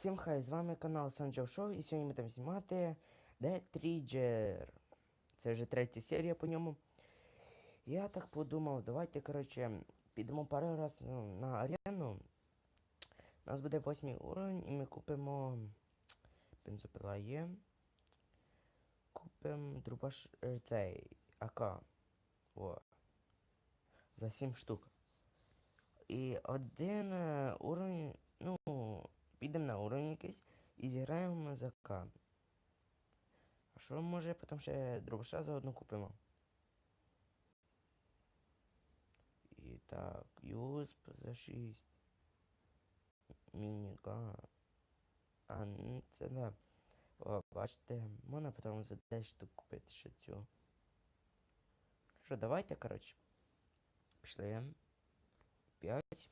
Всім хай, з вами канал Санджо Шоу, і сьогодні ми будемо знімати The Trigger. Це вже третя серія по ньому. Я так подумав, давайте, коротше, підемо пару раз на арену. У нас буде 8 уровень і ми купимо бензопила є. Купимо дробаш цей АК. О. За 7 штук. І один уровень, підемо на уровень якийсь і зіграємо за АК. А що може потім ще дробаша заодно купимо? І так, юсп за 6. Мініган. Це да. О, бачите, можна потім за 10 штук купити ще цю. Що, давайте, коротше. Пішли. 5.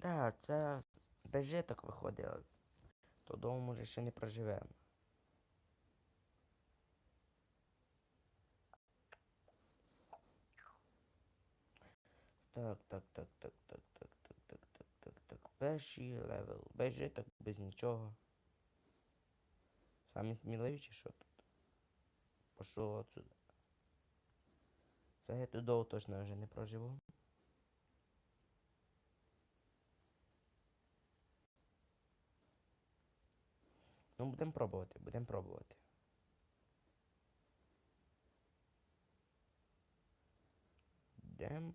Да, це без житок виходить. То дома може ще не проживемо. Так. Перший левел. Без житок, без нічого. Самі сміливіші, що тут? Пішов отсюда. Це я тут довго точно вже не проживу. Ну, будемо пробувати, будемо пробувати. Будемо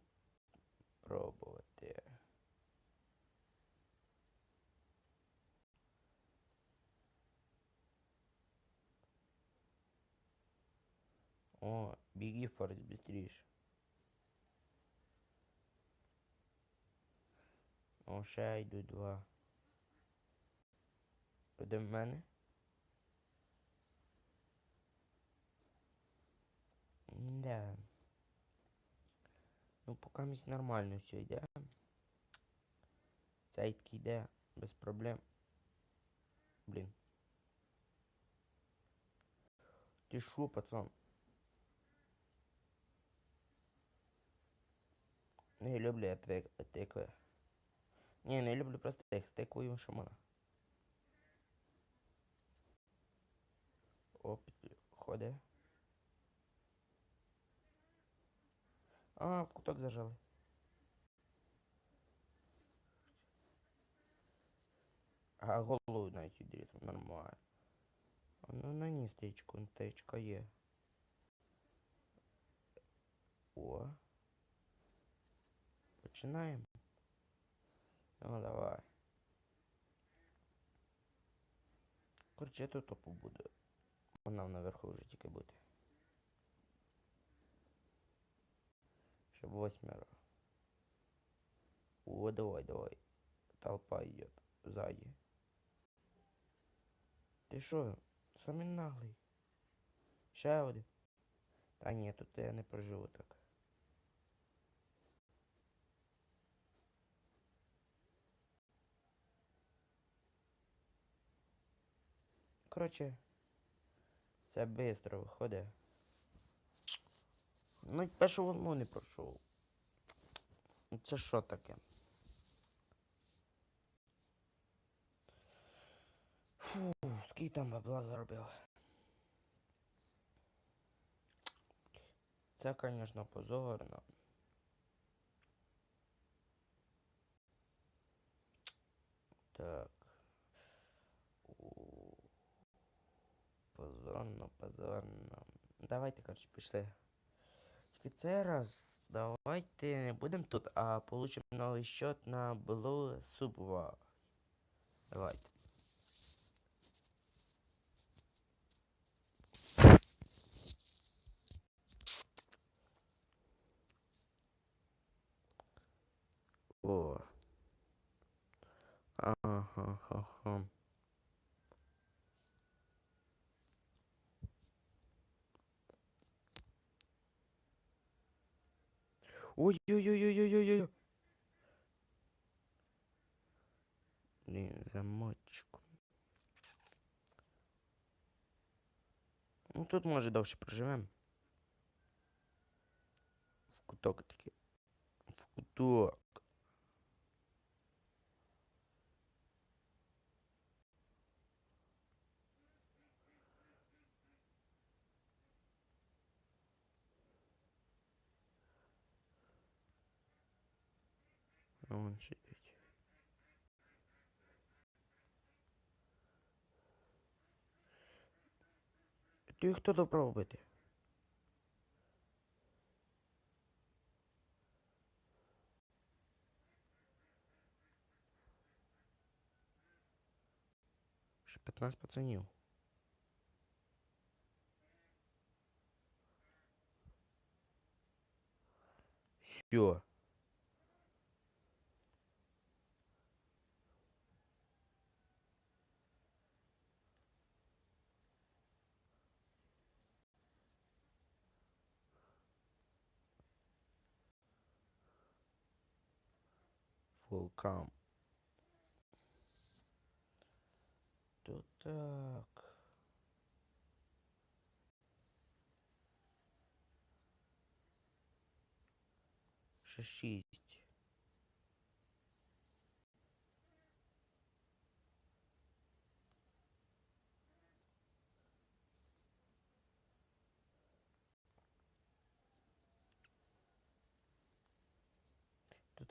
пробувати. О, біги, Форест, быстріше. О, ще йдуть 2. Буде в мене? Да. Ну, поки місць нормально все йде. Цей йде без проблем. Блін. Ти шо, пацан? Не люблю я тикви. Ні, не люблю просто їх з тиквою шамана. Оп, ходить. А, в куток зажали. А голову навіть відрізав, нормально. Ну на ній стечка є. О. Починаємо. Ну давай. Короче, я тут топу буду. Вона наверху вже тільки буде. Щоб 8. О, давай. Толпа идет сзади. Ти що? Самий наглий. Ще один. Та ні, тут я не проживу так. Короче, це швидко виходить. Ну, першу волну не пройшов. Це що таке? Фу, скільки там бабла заробив. Це, звісно, позорно. Так. Позорно. Давайте, короче, пішли. Тільки цей раз давайте не будемо тут, а получимо новий счет на Blue Subway. Давайте. О. Ага. Ой-ой-ой-ой-ой-ой-ой. Блин, замочку. Ну тут може довше проживемо. В куток таки. В куток. А вон сидить. Ти хто добро робити? Ще 15 пацанів. Всё. Фулкам. То так. Ще 6.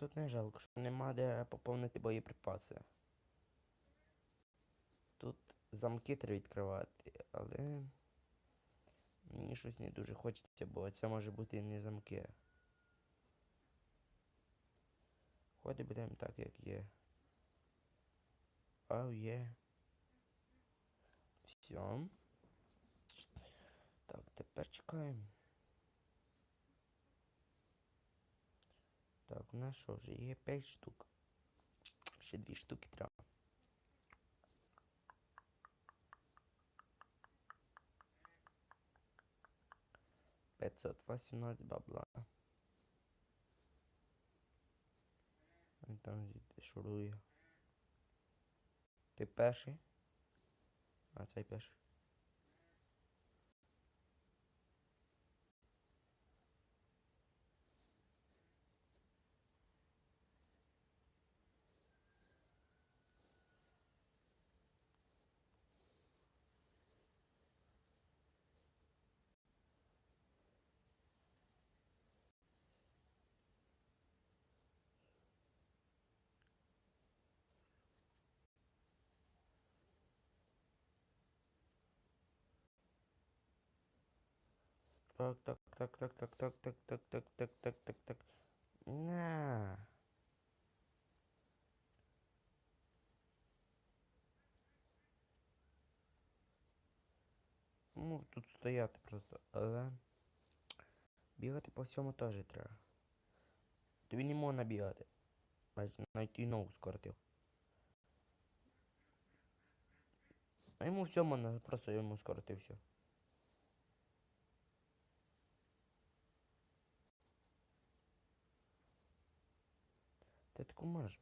Тут не жалко, що нема де поповнити боєприпаси. Тут замки треба відкривати, але мені щось не дуже хочеться, бо це може бути і не замки. Ходи будемо так, як є. Ау, є. Все. Так, тепер чекаємо. Так, у нас що вже є 5 штук. Ще 2 штуки треба. $518 бабла. Він там звідти шурує. Ти перший? А цей перший. Так, так, так, так, так, так, так, так, так, так, так, так, так. На. Можу тут стояти просто, але бігати по всьому теж треба. Тобі не можна бігати. Навіть і ногу скоротив. А йому все можна, просто йому скоротив все. Ти таку можеш.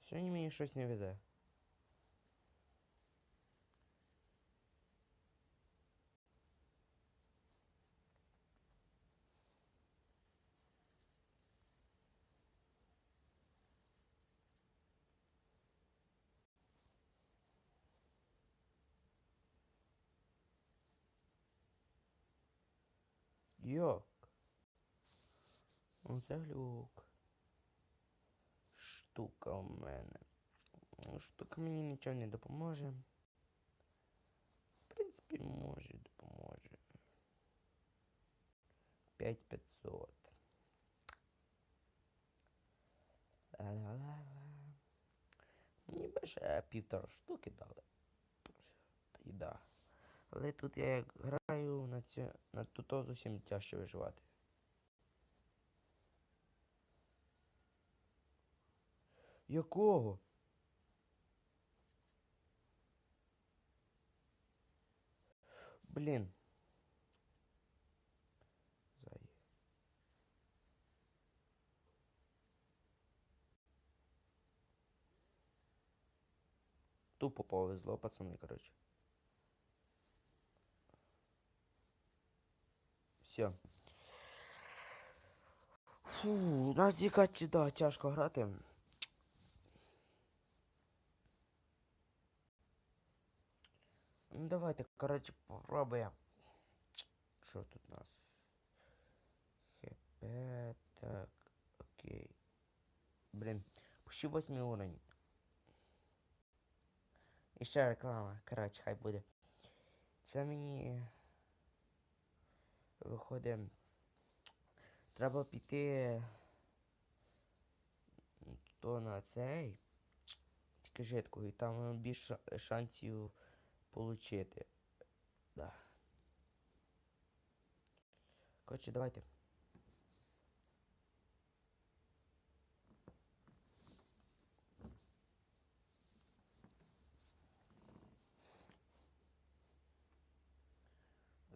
Сьогодні мені щось не везе. Йок. Оце глюк. Штука у мене. Штука мені нічого не допоможе. В принципі, може допоможе. 5500. Ла-ла-ла-ла. Мені би ще 1,5 штуки дали. Та й да. Але тут я як граю на тут зовсім тяжче виживати. Якого? Блін. Зай. Тупо повезло, пацани, коротше. Все. Фу, на Зікачі, да, тяжко грати. Ну, давайте, коротше, попробуємо. Що тут у нас? ХП, так, окей. Блін, почти 8 уровень. І ще реклама, коротше, хай буде. Це мені виходить. Треба піти то на цей. Тільки жидку, і там більше шансів получити. Да. Коротше, давайте.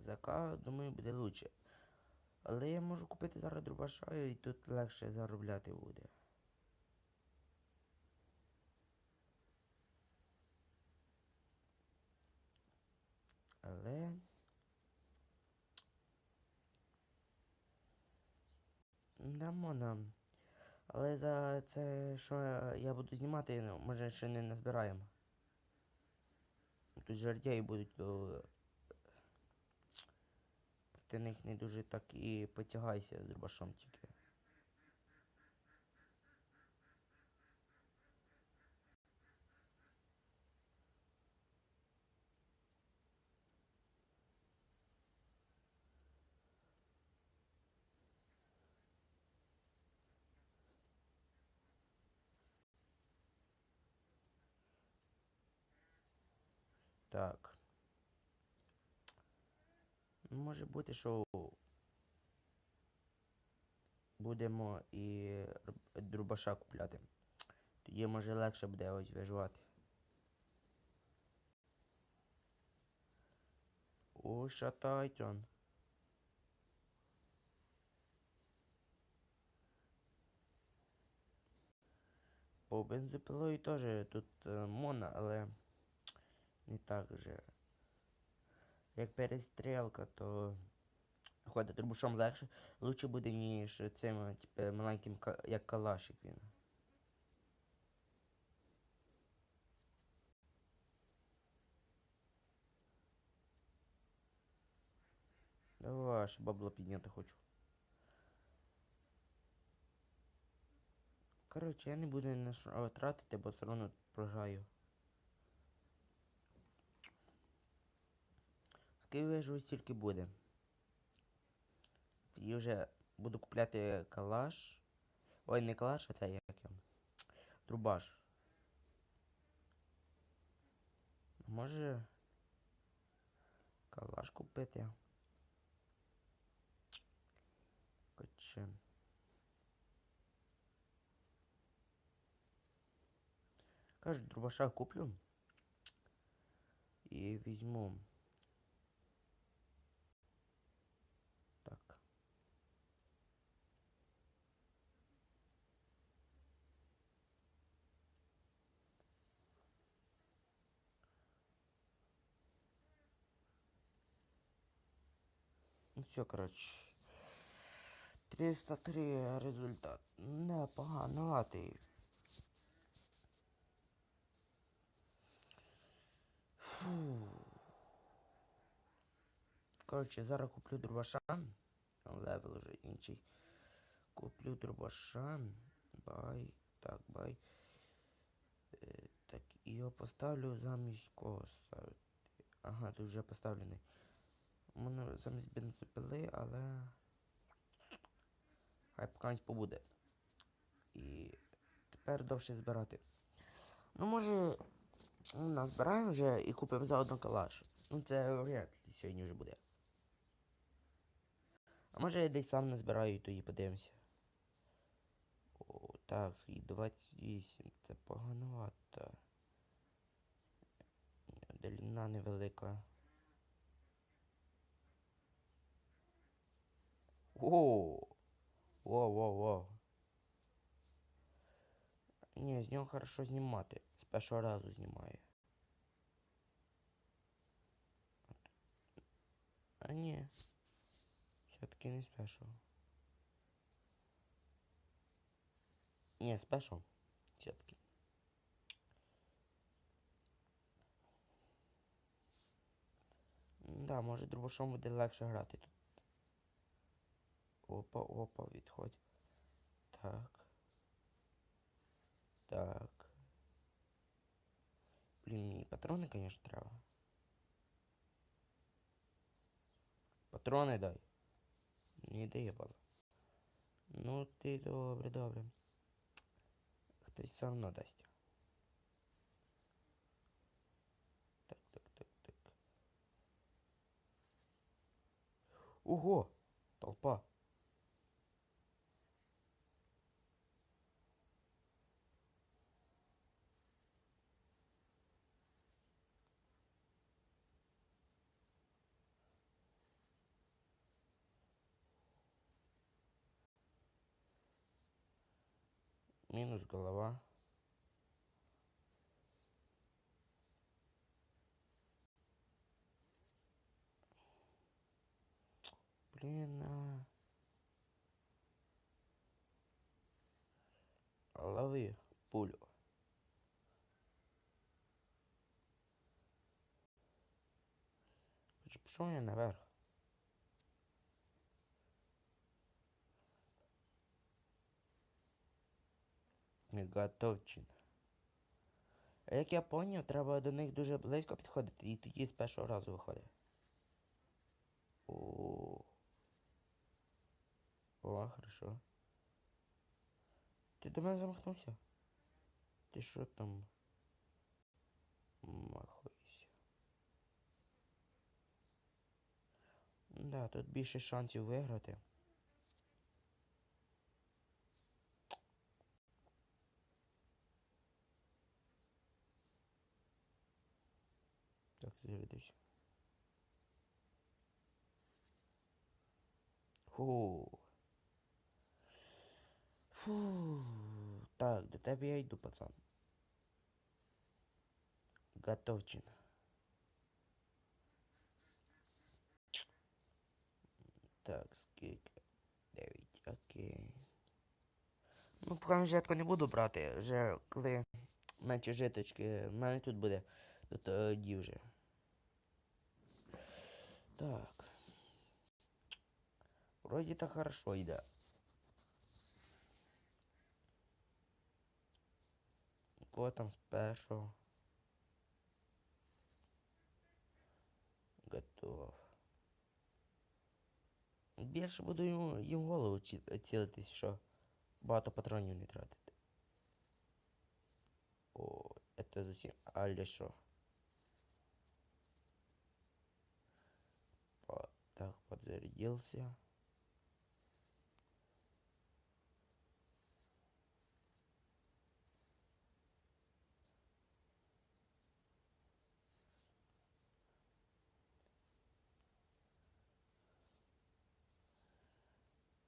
ЗК, думаю, буде лучше. Але я можу купити зараз дробаша і тут легше заробляти буде. Але... Дамо нам. Але за це, що я буду знімати, ну, може ще не назбираємо. Тут жартяї будуть, то проти них не дуже так і потягайся з дробашом тільки. Так. Може бути, що будемо і дробаша купляти. Тоді може легше буде ось виживати. О, шатайтон. По бензопилою теж тут мона, але не так же. Як перестрілка, то ходить трубушом легше. Лучше буде, ніж цим типу, маленьким, як калашик він. Давай, аж бабло підняти хочу. Коротше, я не буду на що тратити, бо все одно програю. Скільки вижу, стільки буде. Тоді вже буду купляти калаш. Ой, не калаш, а це як його. Трубаш. Може калаш купити? Коротше. Кажу, дробаша куплю. І візьму. Так. Ну все, коротше. 303 результат. Непоганатий. Фу. Коротше, зараз куплю дробаша. Левел вже інший. Куплю дробаша. Бай. Так, бай. Так, і його поставлю замість кого ставити. Ага, тут вже поставлений. У мене замість бензопили, але... Хай покамусь побуде. І тепер довше збирати. Ну, може, назбираємо вже і купимо заодно калаш. Ну, це вряд ли сьогодні вже буде. А може я десь сам назбираю і тоді подивимося. О, так, і 28. Це поганувато. Длина невелика. О! Воу-воу-воу. Ні, з нього хорошо знімати. З першого разу знімає. А ні. Все-таки не спешл. Ні, спешл. Все-таки. Да, може дробашом буде легше грати тут. Опа, опа, відходь. Так. Так. Блін, мені патрони, конечно, треба. Патрони дай. Не дає бала. Ну ти добре, добре. Хтось все одно дасть. Так, так, так, так. Ого! Толпа. Мінус голова. Блін, лови пулю. Пішов я наверх. Готовчин. А як я поняв, треба до них дуже близько підходити і тоді з першого разу виходить. О, о, хорошо. Ти до мене замахнувся? Ти що там махаєшся? Да, тут більше шансів виграти. Так, зарядився. Фу. Фу. Так, до тебе я йду, пацан. Готовчин. Так, скільки? 9, окей. Ну, поки жетку не буду брати, вже коли менше житочки, в мене тут буде, то тоді вже. Так. Вроді так хорошо йде. Кого там спешл? Готов. Більше буду їм в голову цілитись, що багато патронів не тратити. О, это зовсім... Але що? Так, подзарядился.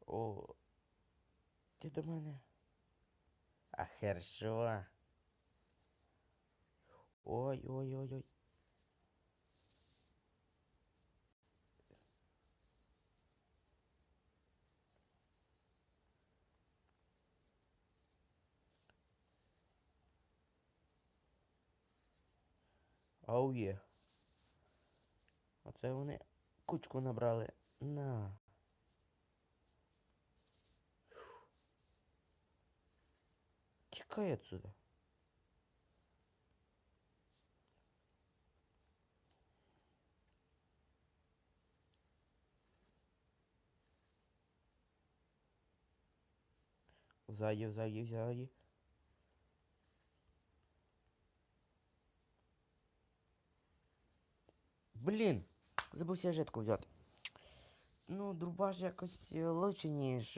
О, ти до мене? А хорошо. Ой-ой-ой-ой. Ау є. Оце вони кучку набрали. На. Тікай отсюда. Ззаді, ззаді, ззаді. Блін! Забувся жетку взяти. Ну, дробаш якось лучше, ніж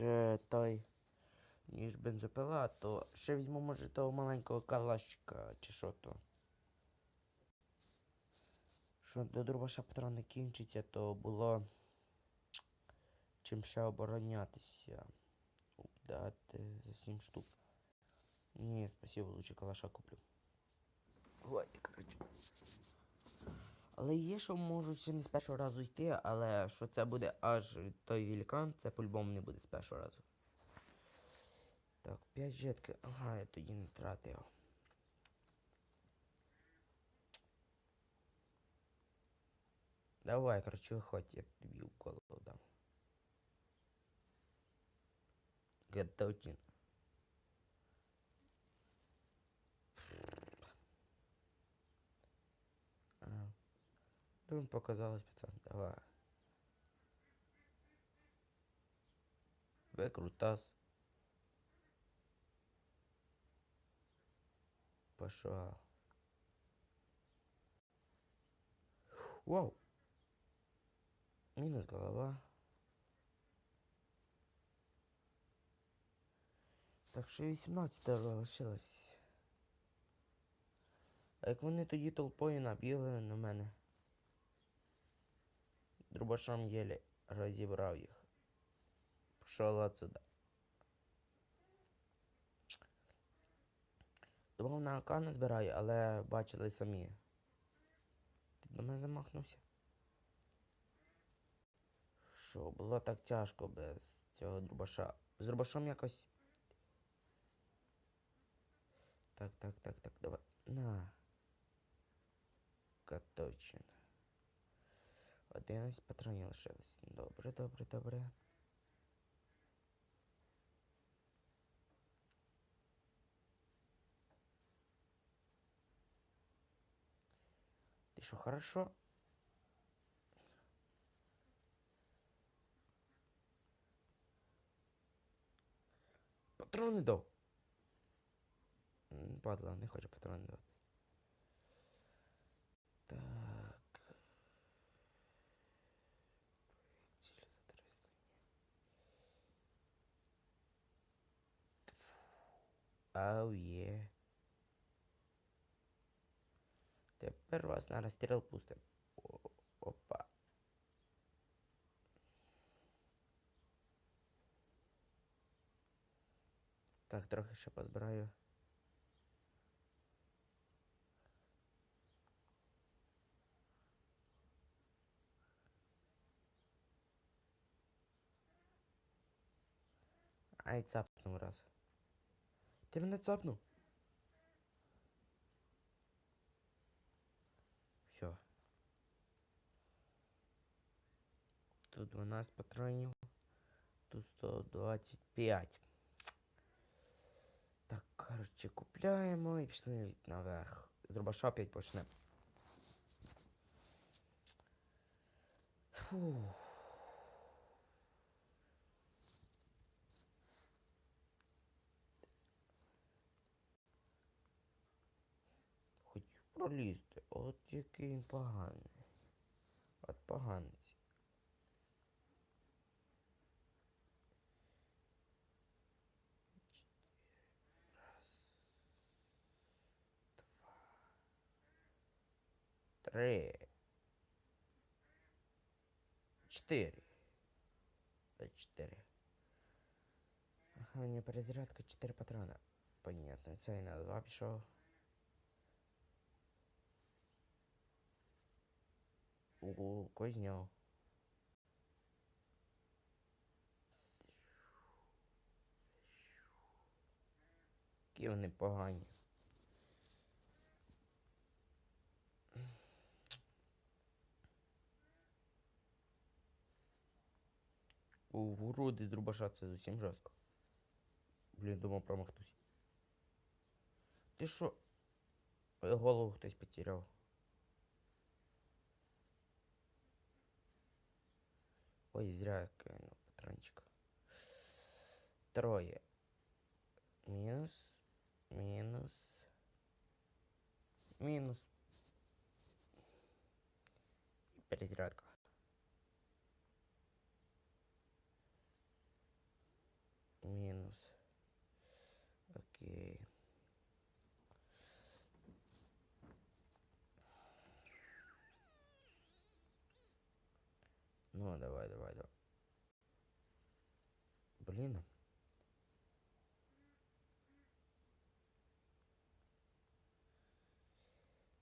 той. Ніж бензопила, то ще візьму, може, того маленького калашика, чи що то. Що до дробаша патрони кінчиться, то було чим ще оборонятися. Дати за 7 штук. Ні, спасибо, лучше калаша куплю. Ой, короче. Але є, що можуть ще не з першого разу йти, але що це буде аж той великан, це по-любому не буде з першого разу. Так, 5 жетки. Ага, я тоді не тратив. Давай, короче, виходь, я тобі в голову дам. Готовчин. Думаю, показалось, пацан. Давай. Выкрутас. Пошел. Вау. Минус голова. Так що 18 залишилось. А як вони тоді толпою набігли на мене? Дробашом єлі розібрав їх. Пішов отсюда. Думав на АК не збираю, але бачили самі. Ти до мене замахнувся? Що, було так тяжко без цього дробаша. З дробашом якось. Так, давай. На. Готовчин. 11 патронів лишилось. Добре. Ти що, хорошо? Патрони дав. Падла, не хоче патрони давати. Так. Ау є. Тепер вас на розстріл пустим. Опа. Так, трохи ще позбираю. Ай, цапнув раз. Ти мене цапнув? Все. Тут 12 патронів. Тут 125. Так, коротше, купляємо і пішли наверх. З дробаша опять почнемо. Фух. Хотів пролізти. От який він поганий. От поганець. Три. 4. Да 4. Ага, не перезарядка 4 патрона. Понятно, цей на 2 пішов. Ого, когось зняв. Які вони погані. У груди з дробаша це зовсім жорстко. Блін, думав промахнусь. Ти що? Голову хтось потеряв. Ой, зря я кинув патрончика. Троє. Мінус. Мінус. Мінус. І перезарядка. Мінус. Окей. Ну, давай. Блин.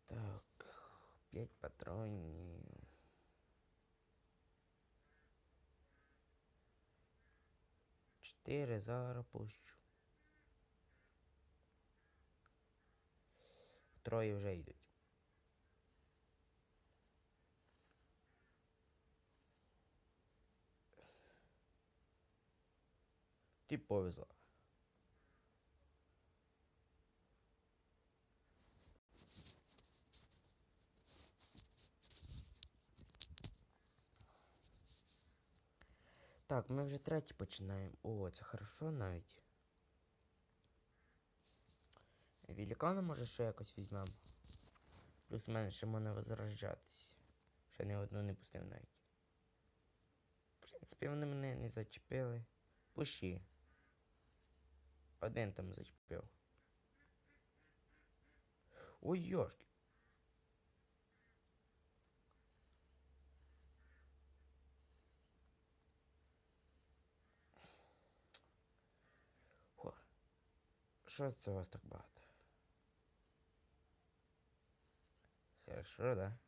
Так. 5 патронів. Чотири зараз пущу. Троє вже йдуть. Ти повезла. Так, ми вже третій починаємо. О, це хорошо навіть. Великана може ще якось візьмемо. Плюс в мене ще можна возрождатись. Ще ні одну не пустив навіть. В принципі, вони мене не зачепили. Пущі. Один там зачепив. Ой, йошки. Фу. Що це у вас так багато? Хорошо, да?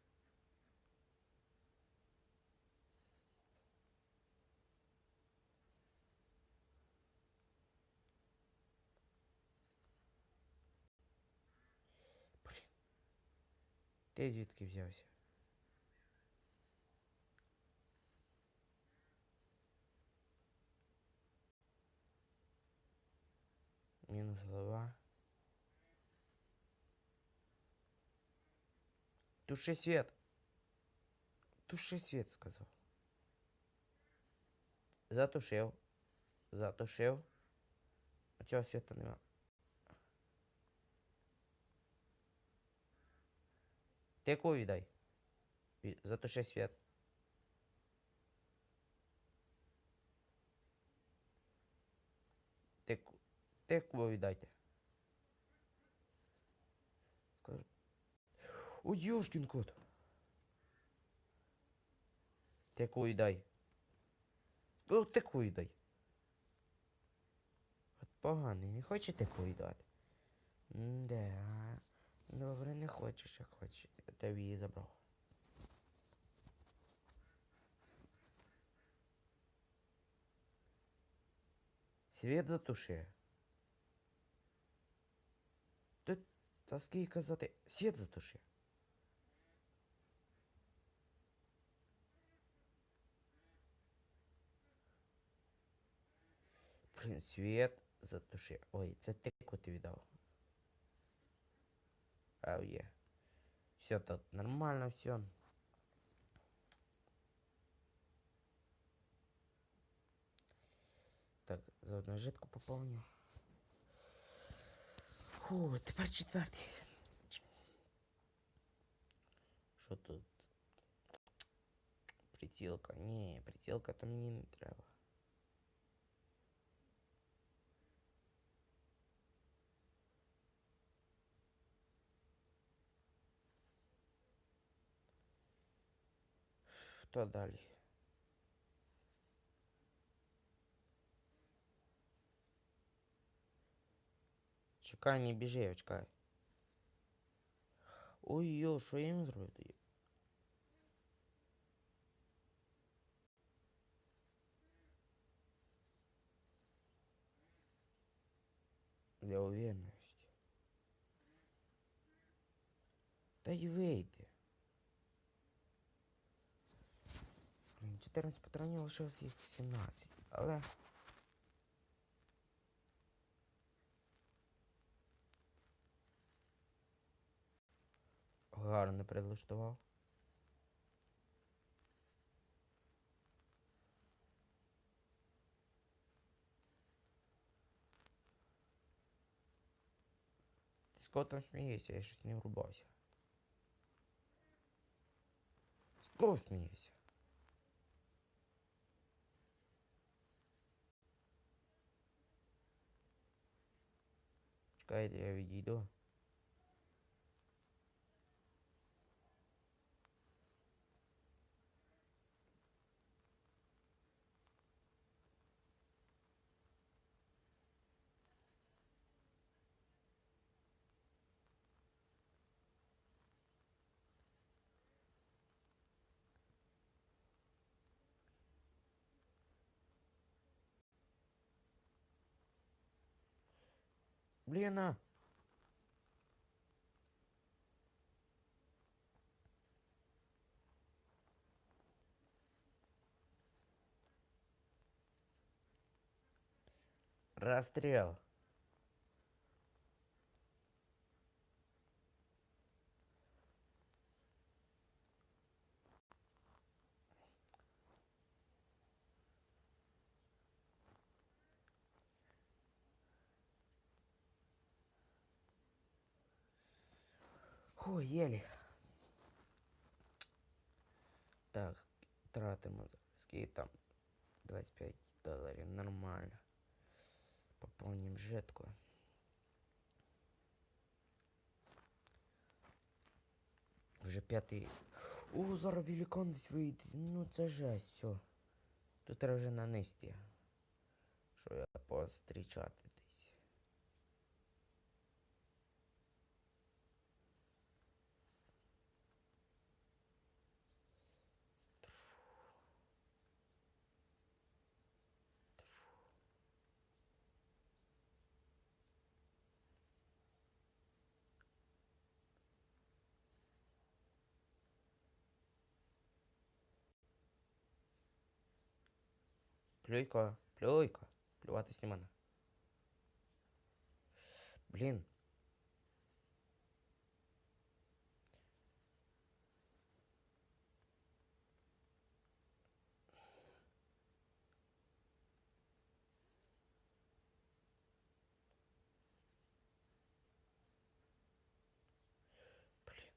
Блін. Ти звідки взявся? Мінус голова. Туши свет. Туши свет, сказав. Затушив. Затушив. А цього света нема. Тику віддай. Затуши свет. Тику віддайте. Скажи. Ой, ёшкин кот. Тику віддай. Ну, тику віддай. От поганий, не хоче тику віддати? Да. Добре, не хочеш, як хочеш. Я тебе її забрав. Світ затуши. Та скільки казати. Світ затуши. Блін, світ затуши. Ой, це тику ти віддав. Ау є. Все тут нормально, все. Так, заодно житку поповню. Фу, тепер четвертий. Що тут? Прицілка. Ні, прицілка то мені не треба. Хто далі? Чекай, не біжи, чекай. Ой-йо, що я їм зроблю тоді? Для уверенности. Та й вийди. 14 патронів лишилось їх 17. Але... Гарно перелаштував. Ти з кого там смієшся? Я щось не врубався. З кого смієшся? Чекайте, я відійду. Блін, а. Расстрел. Фу, єлі. Так, тратимо. Скільки там? $25. Нормально. Поповним жетку. Вже п'ятий. О, зараз великан десь вийде. Ну це жесть, все. Тут треба вже на нисті. Що я пострічати десь. Плюйка, плюйка. Плювати з мене. Блін. Блін.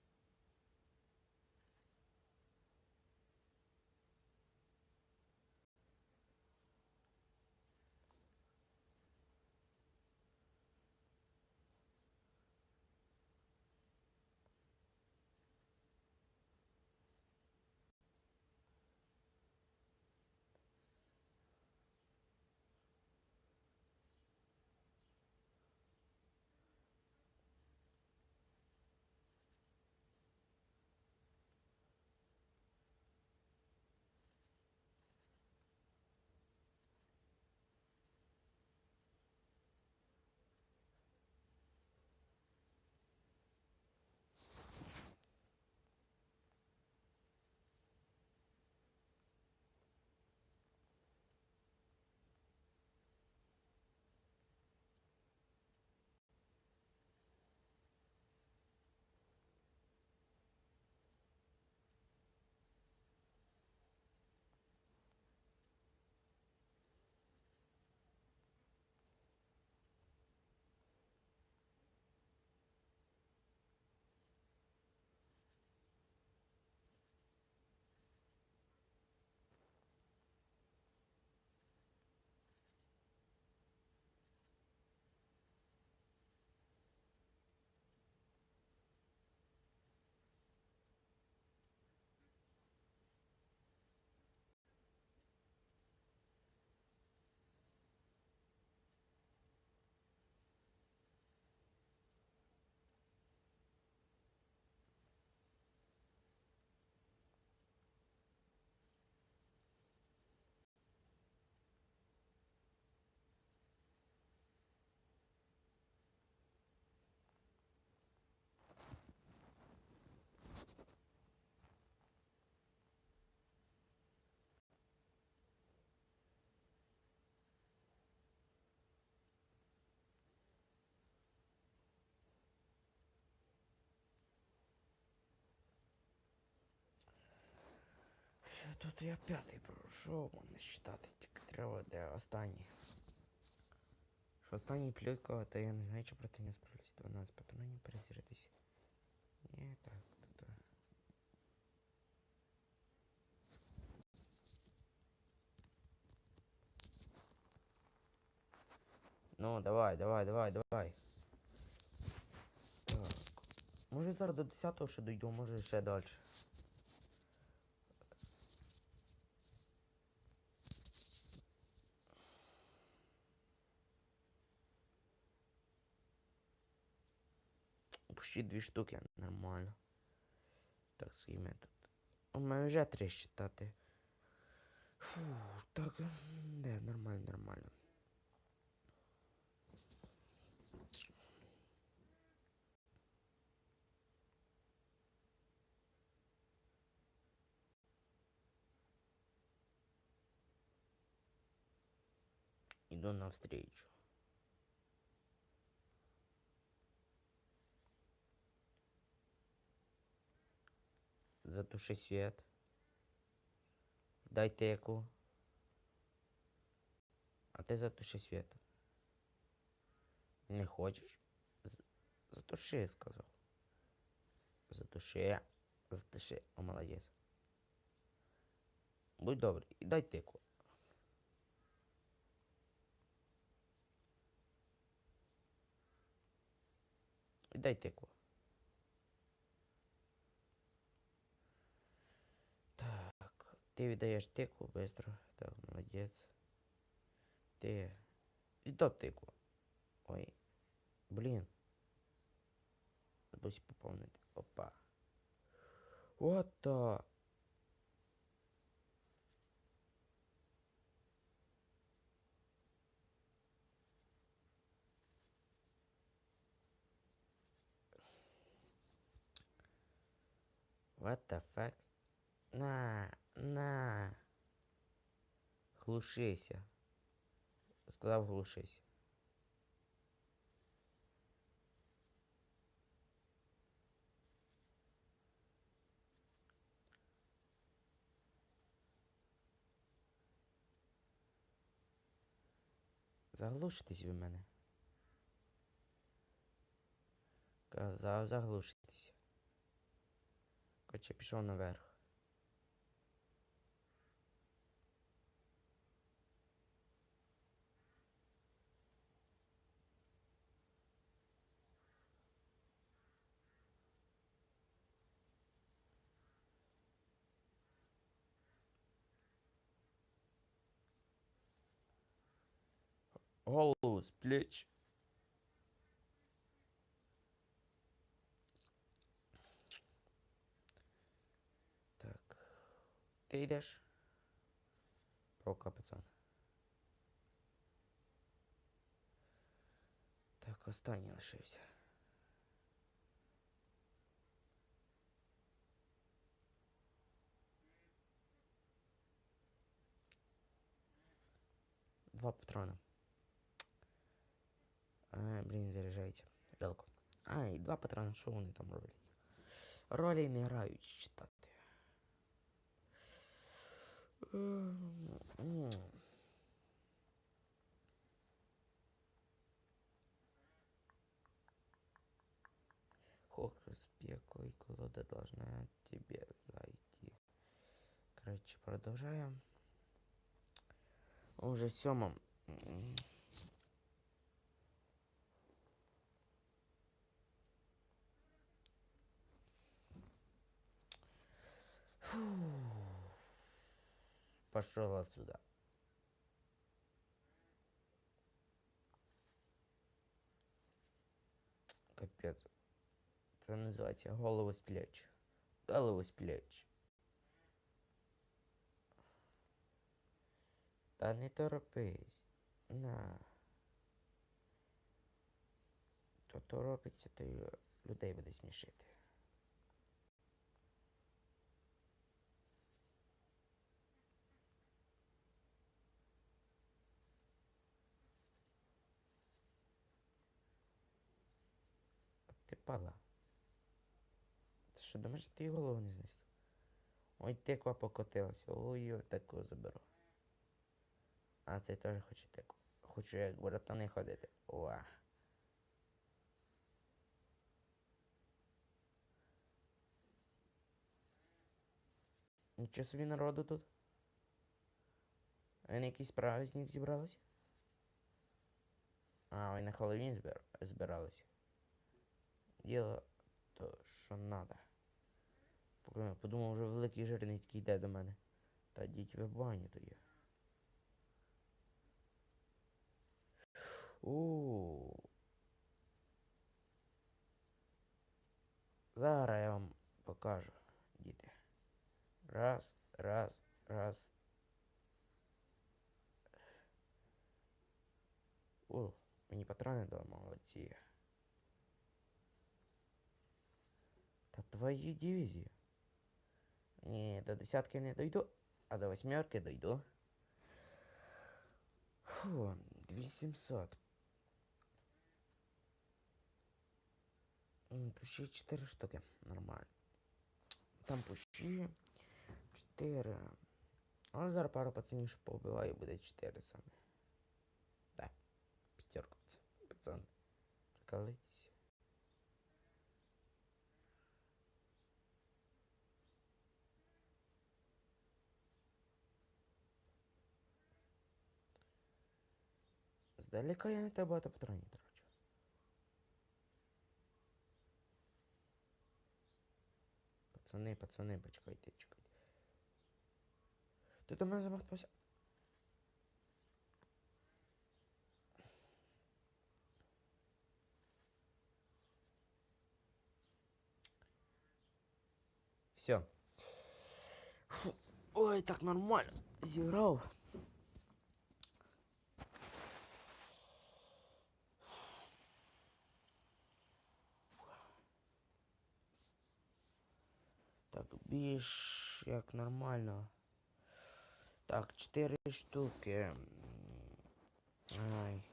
Тут я п'ятий пройшов, не считати, тільки треба де останній. Що останній плюйка, то я не знаю, чи проти не справлюсь. 12 патронів перезарядись. Ні, так, тут. Ну, давай, давай, давай, давай. Так. Може зараз до 10-го ще дойду, може ще далі. Почти 2 штуки, нормально. Так, скільки тут. У мене вже 3 считати. Фу, так, не, нормально, нормально. иду навстречу. Затуши свет. Дай теку. А ти затуши свет. Не хочеш? Затуши, сказав. Затуши. Затуши. О, молодець. Будь добрий. І дай теку. І дай теку. Так. Ти віддаєш теку быстро. Так, молодець. Ти. Віддав теку. Ой. Блін. Забусь поповнити. Опа. What the... What the fuck? На. Глушися. Сказав, глушись. Заглушитесь ви мене. Казав, заглушитесь. Короче, пішов наверх. Голову з плеч. Так. Ти йдеш? Пока, пацан. Так, останній лишився. Два патрона. Блін, заряджається. Жалко. І два патрона, що вони там роблять? Ролі не грають, читати. Хокерс, пекло и колода должна тебе зайти. Короче, продолжаем. Уже 7. Пошел отсюда. Капец. Це називається голову з плеч. Голову з плеч. Та не торопись. На. То торопиться, то й людей буде смішити. Ти пала. Ти що, думаєш, ти голову не знайшов? Ой, тиква покотилася. Ой, таку заберу. А цей теж хоче тику. Хочу як братани ходити. Уа. Нічого собі народу тут. А на якийсь праздник зібралися? Ви на Хеллоуін збиралися. Діло то, що надо. Подумав, вже великий жирний такий йде до мене. Та йдіть ви в баню то є. Зараз я вам покажу, діти. Раз, раз, раз. Мені патрони дали, молодці. Та твої дивізії. Ні, до 10 не дойду, а до 8 дойду. Фу, 2700. Пущі 4 штуки. Нормально. Там пущі 4. Але зараз пару пацанів ще повбиваю, буде 4 саме. Да. П'ятерку це. Пацан. Приколитесь. Здалека я не так багато патронів трачу. Пацани, почекайте. Ти до мене замахнувся? Все. Ой, так нормально. Зіграв. Так, більш як нормально. Так, 4 штуки. Ай.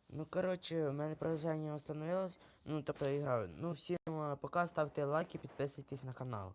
Ну, коротше, в мене продовження установилось. Ну, тобто, я грав. Ну, всім пока, ставте лайки, підписуйтесь на канал.